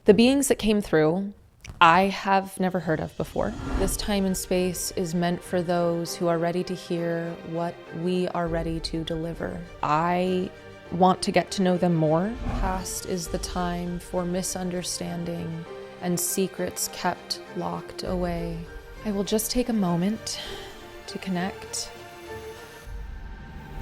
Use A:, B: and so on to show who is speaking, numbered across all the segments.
A: The beings that came through, I have never heard of before. This time and space is meant for those who are ready to hear what we are ready to deliver. I want to get to know them more. Past is the time for misunderstanding and secrets kept locked away. I will just take a moment to connect.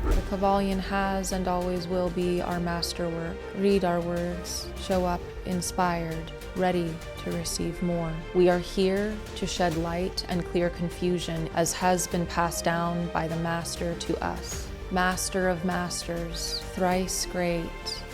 A: The Kybalion has and always will be our masterwork. Read our words, show up inspired, ready to receive more. We are here to shed light and clear confusion as has been passed down by the Master to us. Master of Masters, thrice great.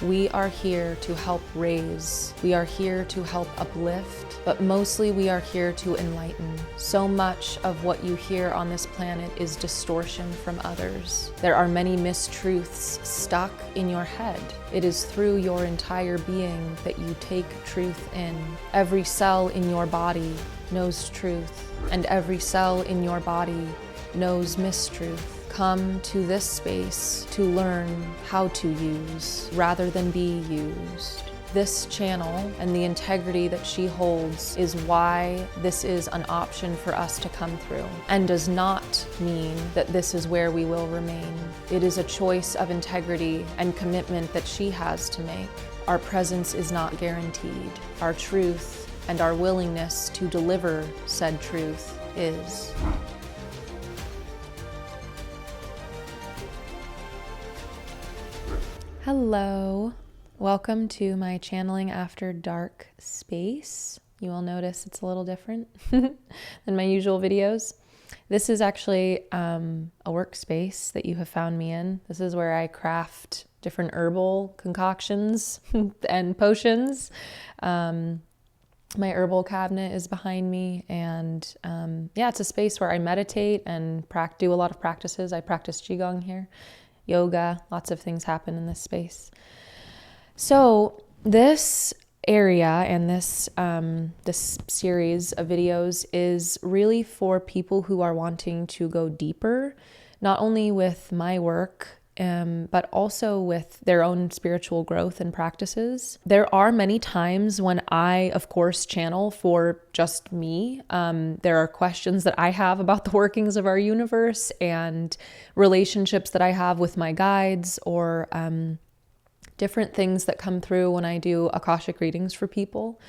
A: We are here to help raise. We are here to help uplift, but mostly we are here to enlighten. So much of what you hear on this planet is distortion from others. There are many mistruths stuck in your head. It is through your entire being that you take truth in. Every cell in your body knows truth, and every cell in your body knows mistruth. Come to this space to learn how to use rather than be used. This channel and the integrity that she holds is why this is an option for us to come through, and does not mean that this is where we will remain. It is a choice of integrity and commitment that she has to make. Our presence is not guaranteed. Our truth and our willingness to deliver said truth is. Hello, welcome to my Channeling After Dark space. You will notice it's a little different than my usual videos. This is actually a workspace that you have found me in. This is where I craft different herbal concoctions and potions. My herbal cabinet is behind me, and yeah, it's a space where I meditate and do a lot of practices. I practice Qigong here. Yoga, lots of things happen in this space. So this area and this series of videos is really for people who are wanting to go deeper, not only with my work, but also with their own spiritual growth and practices. There are many times when I, of course, channel for just me. There are questions that I have about the workings of our universe and relationships that I have with my guides, or different things that come through when I do Akashic readings for people.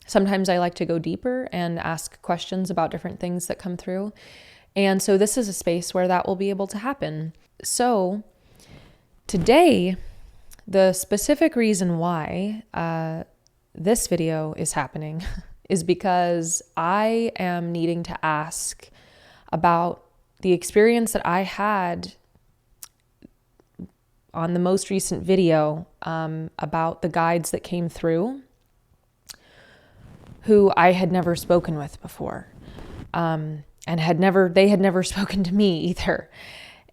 A: Sometimes I like to go deeper and ask questions about different things that come through. And so this is a space where that will be able to happen. So today, the specific reason why this video is happening is because I am needing to ask about the experience that I had on the most recent video about the guides that came through, who I had never spoken with before, and they had never spoken to me either.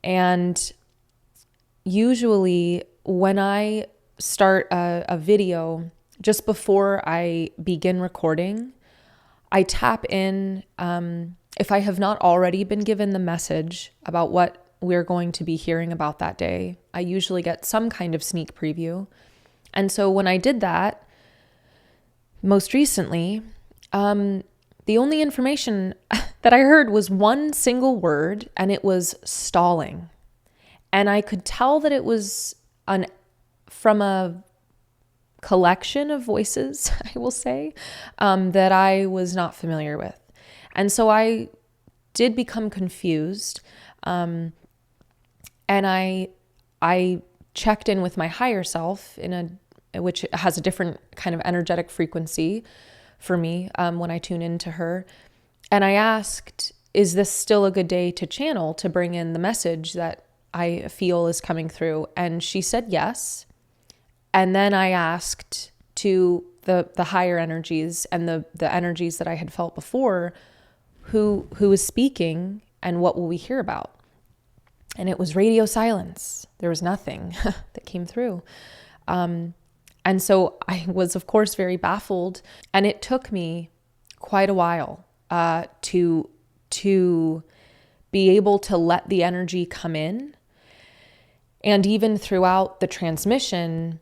A: And usually when I start a video, just before I begin recording, I tap in, if I have not already been given the message about what we're going to be hearing about that day, I usually get some kind of sneak preview. And so when I did that, most recently, the only information that I heard was one single word, and it was stalling. And I could tell that it was from a collection of voices, I will say, that I was not familiar with. And so I did become confused. And I checked in with my higher self, which has a different kind of energetic frequency for me when I tune into her. And I asked, is this still a good day to channel, to bring in the message that I feel is coming through? And she said yes. And then I asked to the higher energies and the energies that I had felt before, who is speaking and what will we hear about? And it was radio silence. There was nothing that came through. And so I was, of course, very baffled. And it took me quite a while to be able to let the energy come in. And even throughout the transmission,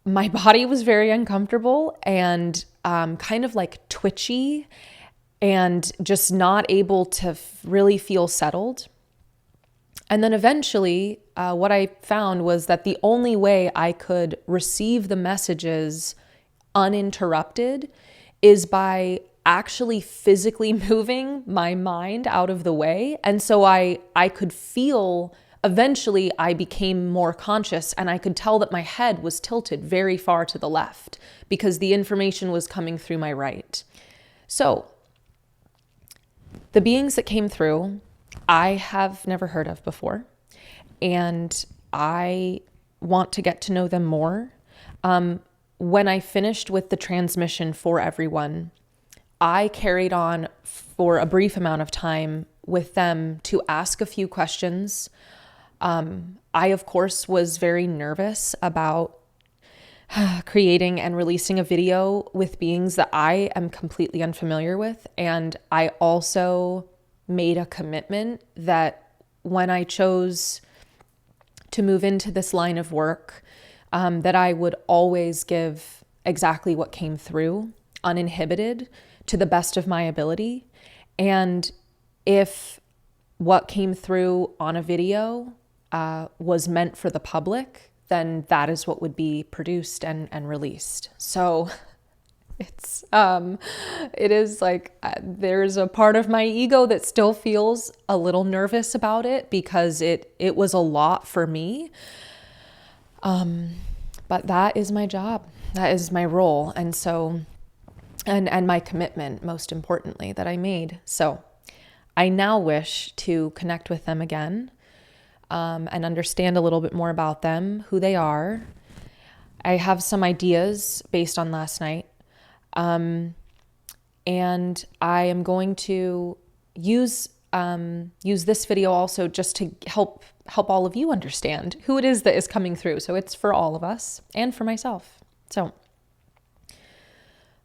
A: my body was very uncomfortable, and kind of like twitchy and just not able to really feel settled. And then eventually, what I found was that the only way I could receive the messages uninterrupted is by actually physically moving my mind out of the way. And so I could feel, eventually I became more conscious, and I could tell that my head was tilted very far to the left because the information was coming through my right. So the beings that came through, I have never heard of before, and I want to get to know them more. When I finished with the transmission for everyone, I carried on for a brief amount of time with them to ask a few questions. I, of course, was very nervous about creating and releasing a video with beings that I am completely unfamiliar with. And I also made a commitment that when I chose to move into this line of work, that I would always give exactly what came through, uninhibited, to the best of my ability. And if what came through on a video was meant for the public, then that is what would be produced and released. So it is like, there's a part of my ego that still feels a little nervous about it because it was a lot for me. But that is my job. That is my role. And so, and my commitment, most importantly, that I made. So I now wish to connect with them again, and understand a little bit more about them, who they are. I have some ideas based on last night. And I am going to use this video also just to help all of you understand who it is that is coming through. So it's for all of us and for myself. So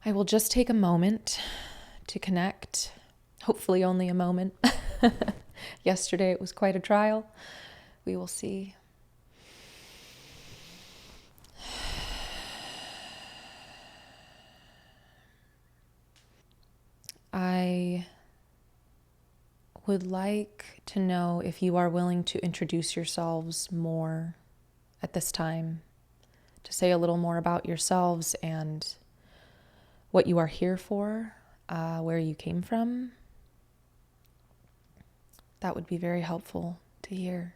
A: I will just take a moment to connect, hopefully only a moment. Yesterday it was quite a trial. We will see. I would like to know if you are willing to introduce yourselves more at this time, to say a little more about yourselves and what you are here for, where you came from. That would be very helpful to hear.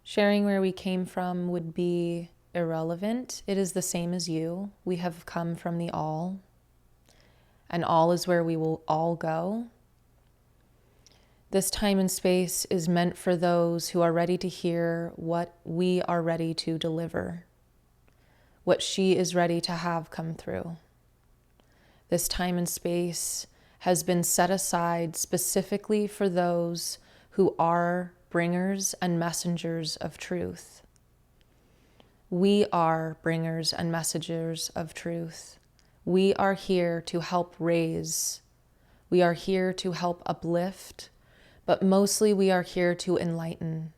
A: Sharing where we came from would be irrelevant. It is the same as you. We have come from the all, and all is where we will all go. This time and space is meant for those who are ready to hear what we are ready to deliver, what she is ready to have come through. This time and space has been set aside specifically for those who are bringers and messengers of truth. We are bringers and messengers of truth. We are here to help raise. We are here to help uplift, but mostly we are here to enlighten.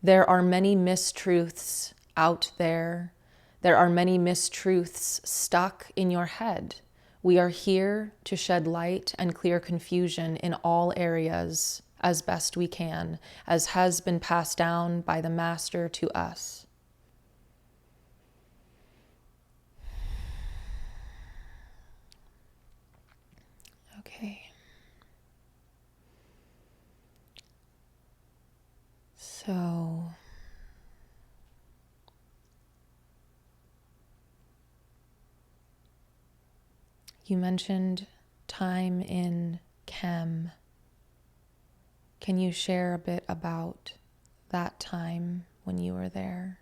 A: There are many mistruths out there. There are many mistruths stuck in your head. We are here to shed light and clear confusion in all areas as best we can, as has been passed down by the Master to us. Okay. So you mentioned time in Khem. Can you share a bit about that time when you were there?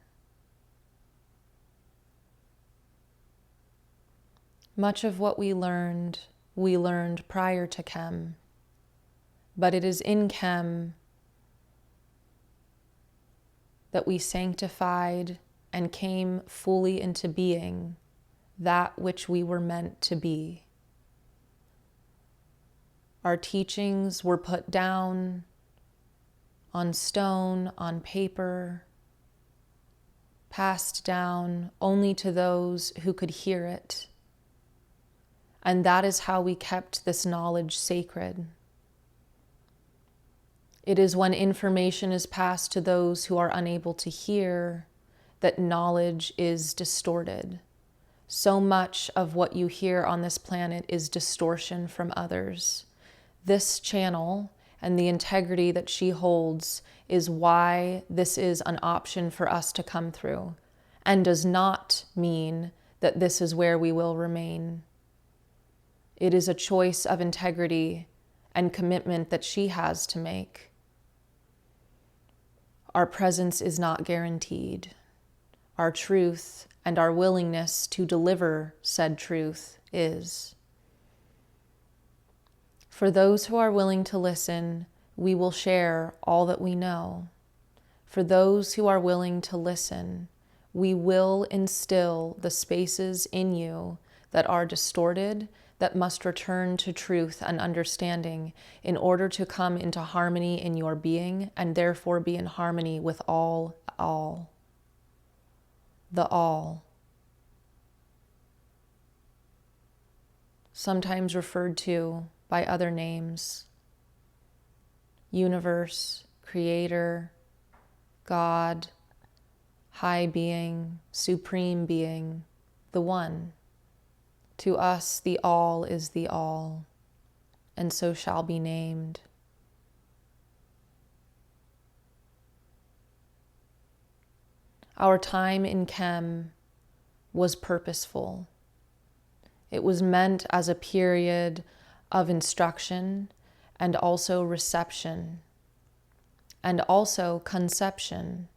A: Much of what we learned prior to Khem, but it is in Khem that we sanctified and came fully into being that which we were meant to be. Our teachings were put down on stone, on paper, passed down only to those who could hear it. And that is how we kept this knowledge sacred. It is when information is passed to those who are unable to hear that knowledge is distorted. So much of what you hear on this planet is distortion from others. This channel and the integrity that she holds is why this is an option for us to come through, and does not mean that this is where we will remain. It is a choice of integrity and commitment that she has to make. Our presence is not guaranteed. Our truth and our willingness to deliver said truth is. For those who are willing to listen, we will share all that we know. For those who are willing to listen, we will instill the spaces in you that are distorted, that must return to truth and understanding in order to come into harmony in your being, and therefore be in harmony with all. The all. Sometimes referred to by other names: universe, creator, God, high being, supreme being, the one. To us, the all is the all, and so shall be named. Our time in Khem was purposeful. It was meant as a period of instruction and also reception and also conception.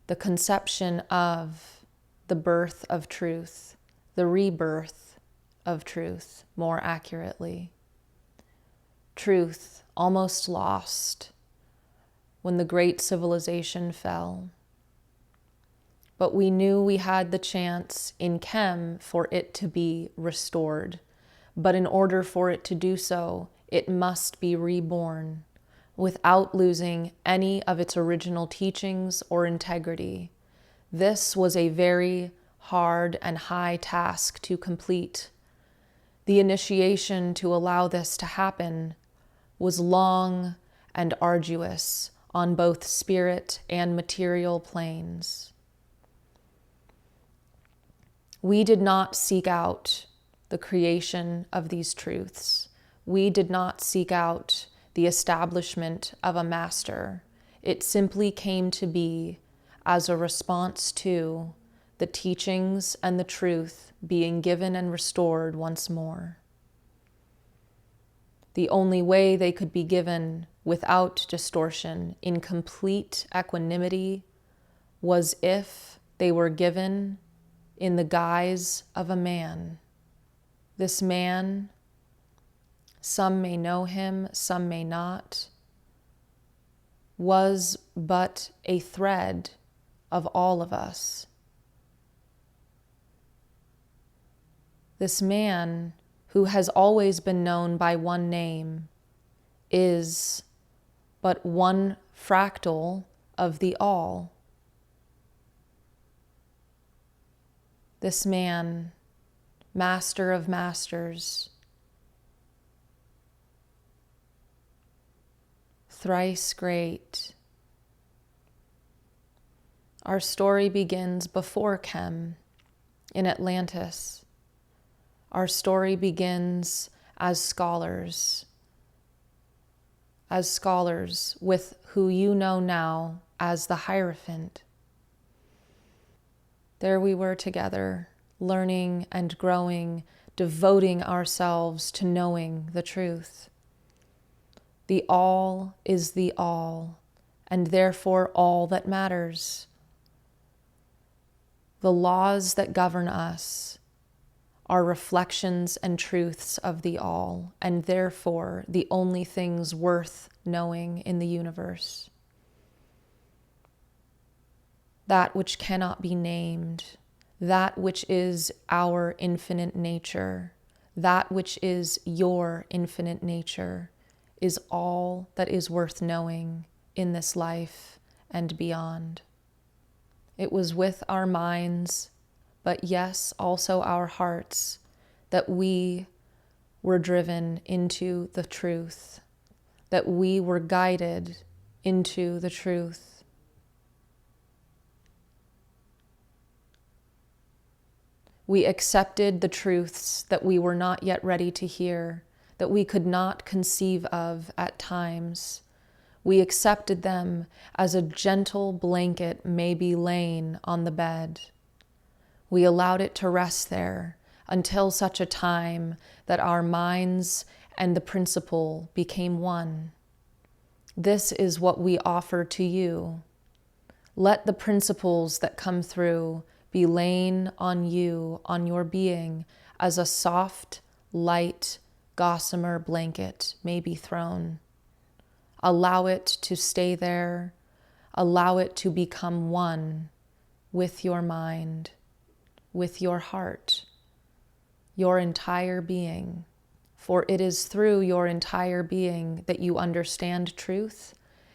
A: The conception of the birth of truth, the rebirth of truth, more accurately. Truth almost lost when the great civilization fell. But we knew we had the chance in Khem for it to be restored. But in order for it to do so, it must be reborn without losing any of its original teachings or integrity. This was a very hard and high task to complete. The initiation to allow this to happen was long and arduous on both spirit and material planes. We did not seek out the creation of these truths. We did not seek out the establishment of a master. It simply came to be as a response to the teachings and the truth being given and restored once more. The only way they could be given without distortion, in complete equanimity, was if they were given in the guise of a man. This man, some may know him, some may not, was but a thread of all of us. This man, who has always been known by one name, is but one fractal of the all. This man, master of masters, thrice great. Our story begins before Khem, in Atlantis. Our story begins as scholars with who you know now as the Hierophant. There we were together, learning and growing, devoting ourselves to knowing the truth. The all is the all, and therefore all that matters. The laws that govern us are reflections and truths of the all, and therefore the only things worth knowing in the universe. That which cannot be named, that which is our infinite nature, that which is your infinite nature, is all that is worth knowing in this life and beyond. It was with our minds, but yes, also our hearts, that we were driven into the truth, that we were guided into the truth. We accepted the truths that we were not yet ready to hear, that we could not conceive of at times. We accepted them as a gentle blanket may be lain on the bed. We allowed it to rest there until such a time that our minds and the principle became one. This is what we offer to you. Let the principles that come through be lain on you, on your being, as a soft, light, gossamer blanket may be thrown. Allow it to stay there. Allow it to become one with your mind, with your heart, your entire being. For it is through your entire being that you understand truth.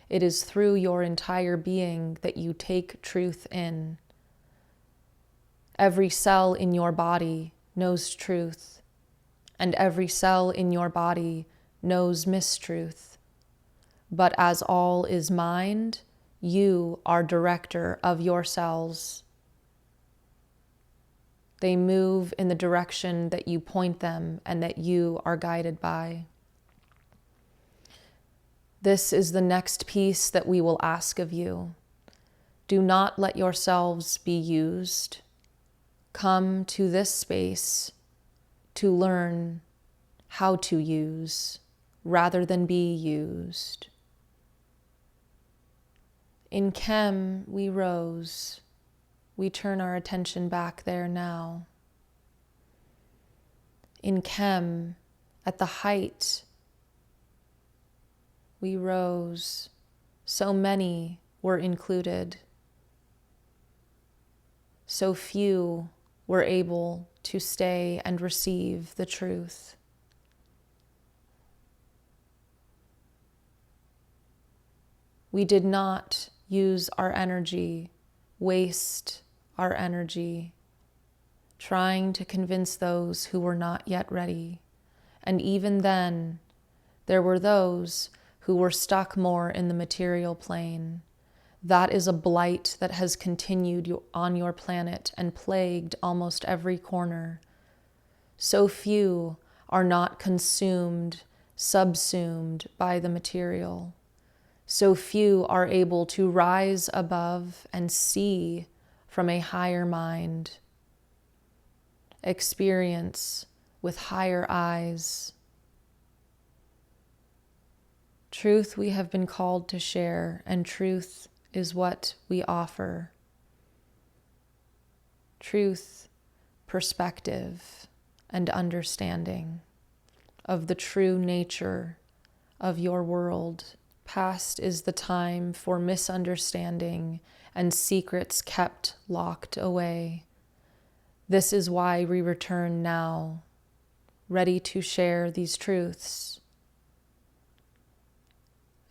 A: It is through your entire being that you take truth in. Every cell in your body knows truth, and every cell in your body knows mistruth. But as all is mind, you are director of your cells. They move in the direction that you point them and that you are guided by. This is the next piece that we will ask of you. Do not let yourselves be used. Come to this space to learn how to use rather than be used. In Khem, we rose. We turn our attention back there now. In Khem, at the height, we rose. So many were included. So few were able to stay and receive the truth. We did not use our energy, waste our energy, trying to convince those who were not yet ready. And even then, there were those who were stuck more in the material plane. That is a blight that has continued on your planet and plagued almost every corner. So few are not consumed, subsumed by the material. So few are able to rise above and see from a higher mind, experience with higher eyes. Truth we have been called to share, and truth is what we offer. Truth, perspective, and understanding of the true nature of your world. Past is the time for misunderstanding and secrets kept locked away. This is why we return now, ready to share these truths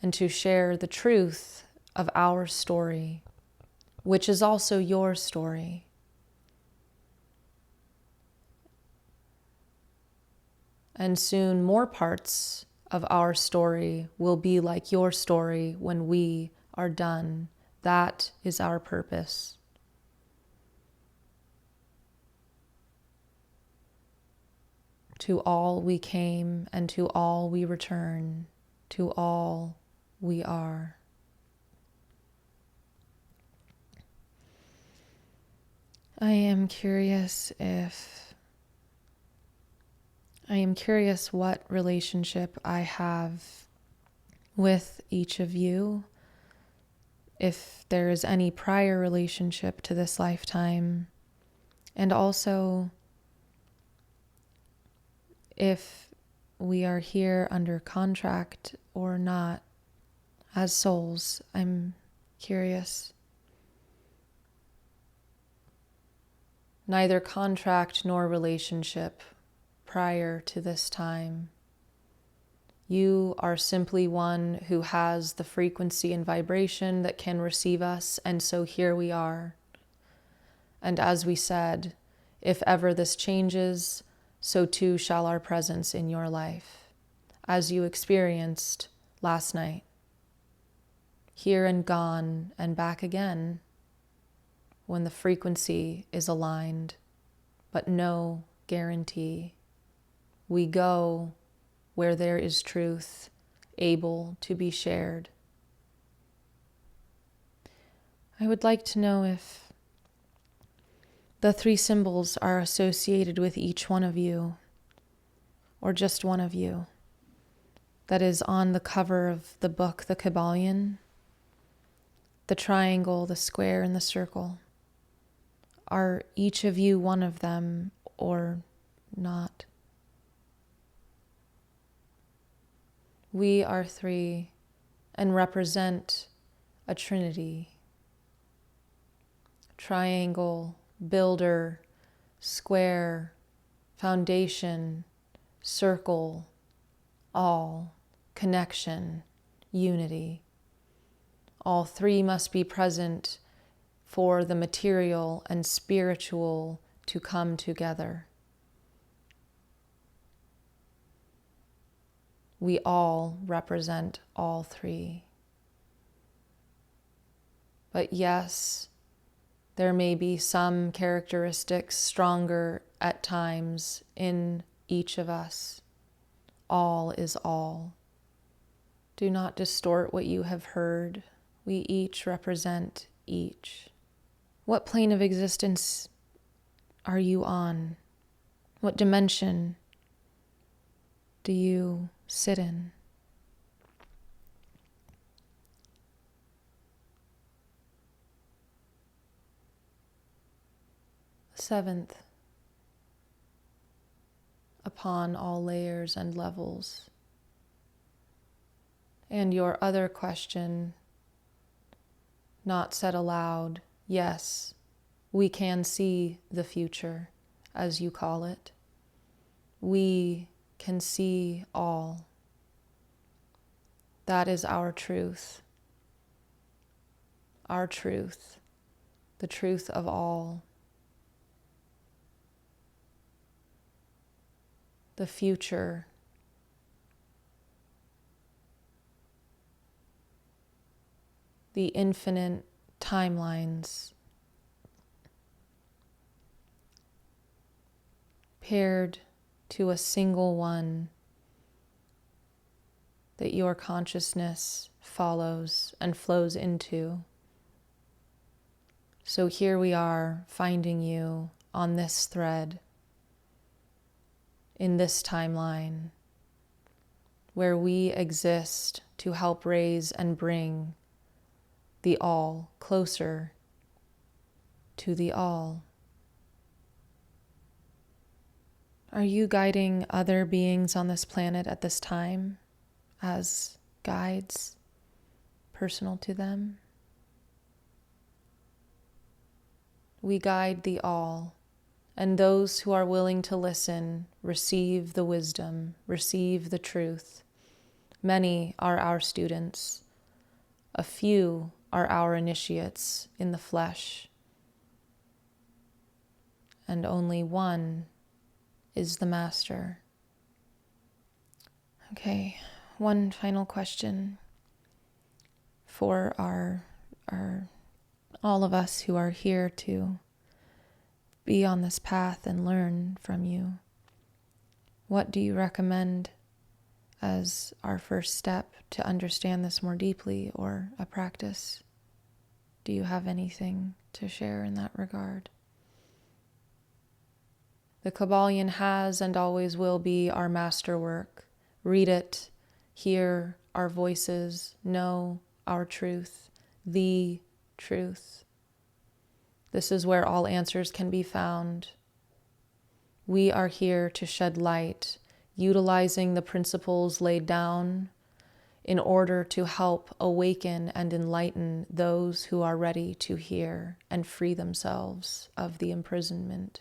A: and to share the truth of our story, which is also your story. And soon more parts of our story will be like your story when we are done. That is our purpose. To all we came, and to all we return, to all we are. I am curious what relationship I have with each of you, if there is any prior relationship to this lifetime, and also if we are here under contract or not as souls. I'm curious. Neither contract nor relationship prior to this time. You are simply one who has the frequency and vibration that can receive us, and so here we are. And as we said, if ever this changes, so too shall our presence in your life, as you experienced last night. Here and gone and back again when the frequency is aligned, but no guarantee. We go where there is truth able to be shared. I would like to know if the 3 symbols are associated with each one of you, or just one of you, that is on the cover of the book, the Kybalion, the triangle, the square, and the circle. Are each of you one of them or not? We are 3 and represent a trinity. Triangle, builder, square, foundation, circle, all, connection, unity. All 3 must be present for the material and spiritual to come together. We all represent all 3. But yes, there may be some characteristics stronger at times in each of us. All is all. Do not distort what you have heard. We each represent each. What plane of existence are you on? What dimension do you sit in? Seventh, upon all layers and levels. And your other question, not said aloud, yes, we can see the future, as you call it. We can see all. That is our truth. Our truth, the truth of all. The future, the infinite timelines paired to a single one that your consciousness follows and flows into. So here we are finding you on this thread, in this timeline, where we exist to help raise and bring the all closer to the all. Are you guiding other beings on this planet at this time as guides personal to them? We guide the all, and those who are willing to listen receive the wisdom, receive the truth. Many are our students. A few are our initiates in the flesh. And only one is the master. Okay, one final question for our all of us who are here to be on this path and learn from you. What do you recommend as our first step to understand this more deeply, or a practice? Do you have anything to share in that regard? The Kybalion has and always will be our masterwork. Read it, hear our voices, know our truth, the truth. This is where all answers can be found. We are here to shed light, utilizing the principles laid down in order to help awaken and enlighten those who are ready to hear and free themselves of the imprisonment.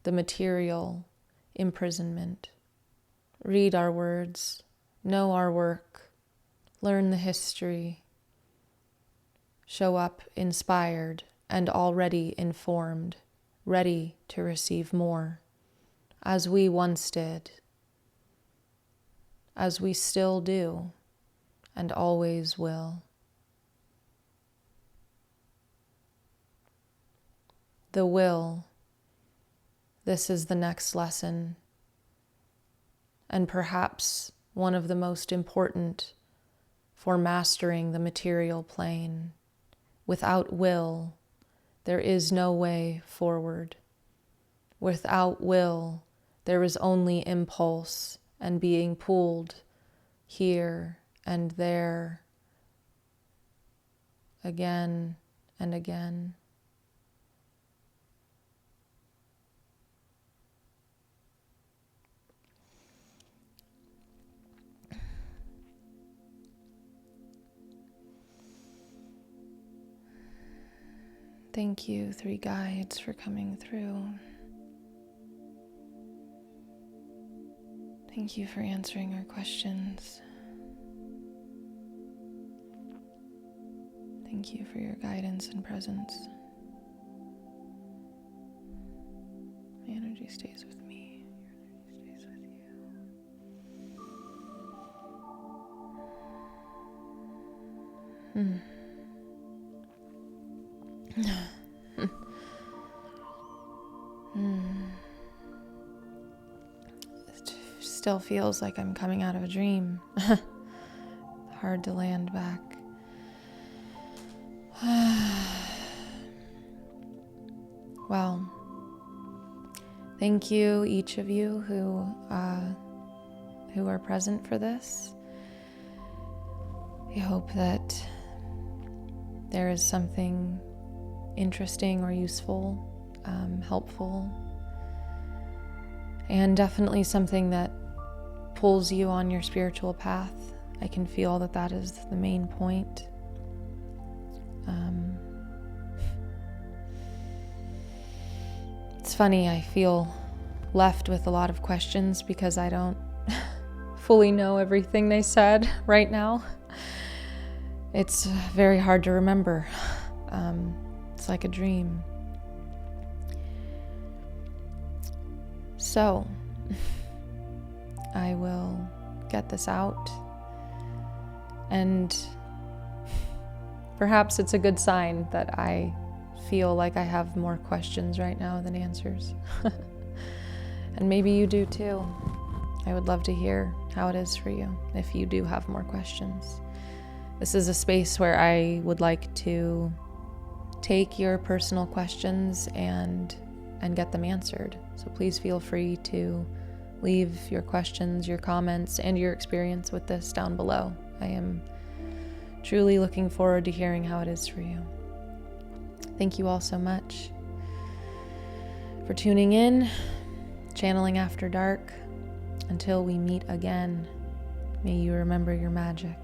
A: The material imprisonment. Read our words, know our work, learn the history, show up inspired and already informed, ready to receive more, as we once did, as we still do, and always will. The will, this is the next lesson, and perhaps one of the most important for mastering the material plane. Without will, there is no way forward. Without will, there is only impulse and being pulled here and there, again and again. Thank you, three guides, for coming through. Thank you for answering our questions. Thank you for your guidance and presence. My energy stays with me. Your energy stays with you. It still feels like I'm coming out of a dream. Hard to land back. Well, thank you, each of you who are present for this. I hope that there is something interesting or useful, helpful, and definitely something that pulls you on your spiritual path. I can feel that that is the main point. It's funny, I feel left with a lot of questions because I don't fully know everything they said right now. It's very hard to remember. It's like a dream. So, I will get this out, and perhaps it's a good sign that I feel like I have more questions right now than answers. And maybe you do too. I would love to hear how it is for you if you do have more questions. This is a space where I would like to take your personal questions and get them answered. So please feel free to leave your questions, your comments, and your experience with this down below. I am truly looking forward to hearing how it is for you. Thank you all so much for tuning in, channeling After Dark. Until we meet again, may you remember your magic.